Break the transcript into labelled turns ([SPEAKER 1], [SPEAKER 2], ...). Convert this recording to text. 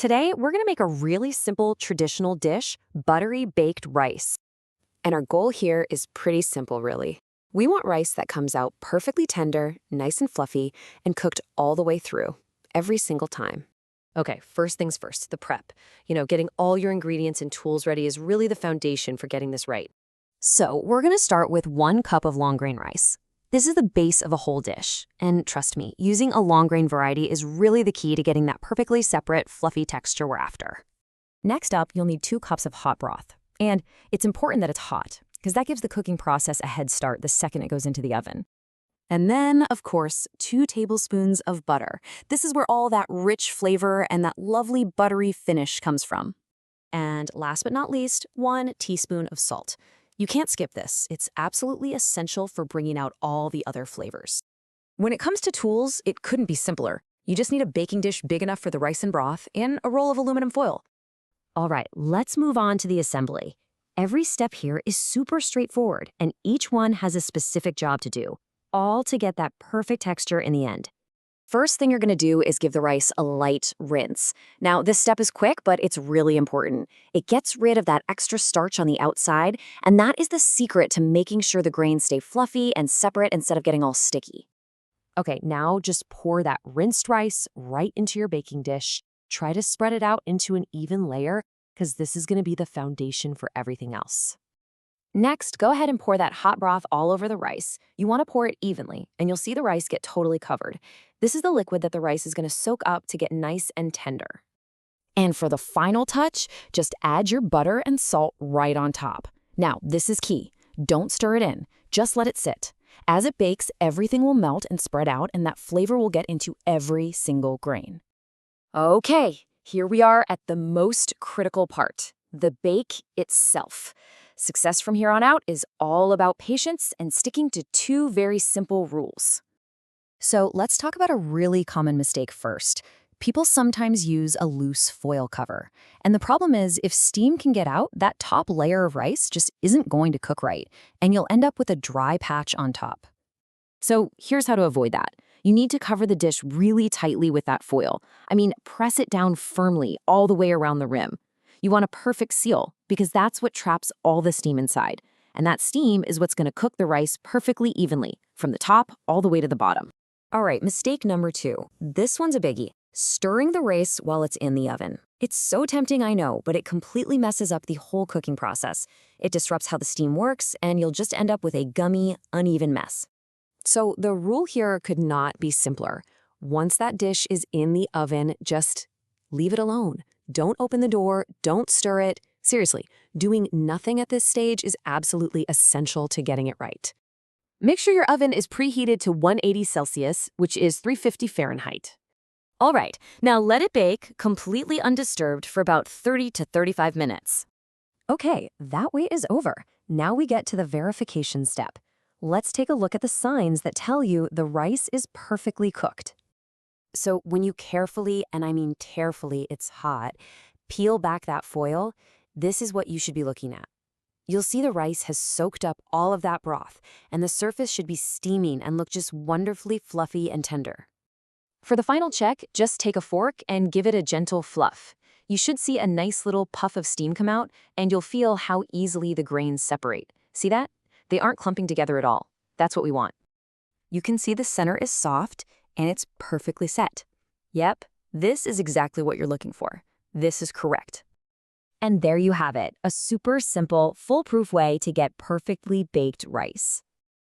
[SPEAKER 1] Today, we're going to make a really simple traditional dish, buttery baked rice. And our goal here is pretty simple, really. We want rice that comes out perfectly tender, nice and fluffy, and cooked all the way through, every single time. Okay, first things first, the prep. Getting all your ingredients and tools ready is really the foundation for getting this right. So we're going to start with 1 cup of long grain rice. This is the base of a whole dish, and trust me, using a long grain variety is really the key to getting that perfectly separate, fluffy texture we're after. Next up, you'll need 2 cups of hot broth. And it's important that it's hot, because that gives the cooking process a head start the second it goes into the oven. And then, of course, 2 tablespoons of butter. This is where all that rich flavor and that lovely buttery finish comes from. And last but not least, 1 teaspoon of salt. You can't skip this. It's absolutely essential for bringing out all the other flavors. When it comes to tools, it couldn't be simpler. You just need a baking dish big enough for the rice and broth and a roll of aluminum foil. All right, let's move on to the assembly. Every step here is super straightforward, and each one has a specific job to do, all to get that perfect texture in the end. First thing you're going to do is give the rice a light rinse. Now, this step is quick, but it's really important. It gets rid of that extra starch on the outside, and that is the secret to making sure the grains stay fluffy and separate instead of getting all sticky. Okay, now just pour that rinsed rice right into your baking dish. Try to spread it out into an even layer, because this is going to be the foundation for everything else. Next, go ahead and pour that hot broth all over the rice. You want to pour it evenly, and you'll see the rice get totally covered. This is the liquid that the rice is going to soak up to get nice and tender. And for the final touch, just add your butter and salt right on top. Now, this is key. Don't stir it in. Just let it sit. As it bakes, everything will melt and spread out, and that flavor will get into every single grain. Okay, here we are at the most critical part, the bake itself. Success from here on out is all about patience and sticking to 2 very simple rules. So let's talk about a really common mistake first. People sometimes use a loose foil cover. And the problem is, if steam can get out, that top layer of rice just isn't going to cook right, and you'll end up with a dry patch on top. So here's how to avoid that. You need to cover the dish really tightly with that foil. Press it down firmly all the way around the rim. You want a perfect seal, because that's what traps all the steam inside. And that steam is what's going to cook the rice perfectly evenly, from the top all the way to the bottom. All right, mistake number 2. This one's a biggie. Stirring the rice while it's in the oven. It's so tempting, I know, but it completely messes up the whole cooking process. It disrupts how the steam works, and you'll just end up with a gummy, uneven mess. So the rule here could not be simpler. Once that dish is in the oven, just leave it alone. Don't open the door, don't stir it. Seriously, doing nothing at this stage is absolutely essential to getting it right. Make sure your oven is preheated to 180 Celsius, which is 350 Fahrenheit. All right, now let it bake completely undisturbed for about 30 to 35 minutes. Okay, that wait is over. Now we get to the verification step. Let's take a look at the signs that tell you the rice is perfectly cooked. So when you carefully, and I mean carefully, it's hot, peel back that foil, this is what you should be looking at. You'll see the rice has soaked up all of that broth, and the surface should be steaming and look just wonderfully fluffy and tender. For the final check, just take a fork and give it a gentle fluff. You should see a nice little puff of steam come out, and you'll feel how easily the grains separate. See that? They aren't clumping together at all. That's what we want. You can see the center is soft, and it's perfectly set. Yep, this is exactly what you're looking for. This is correct. And there you have it, a super simple, foolproof way to get perfectly baked rice.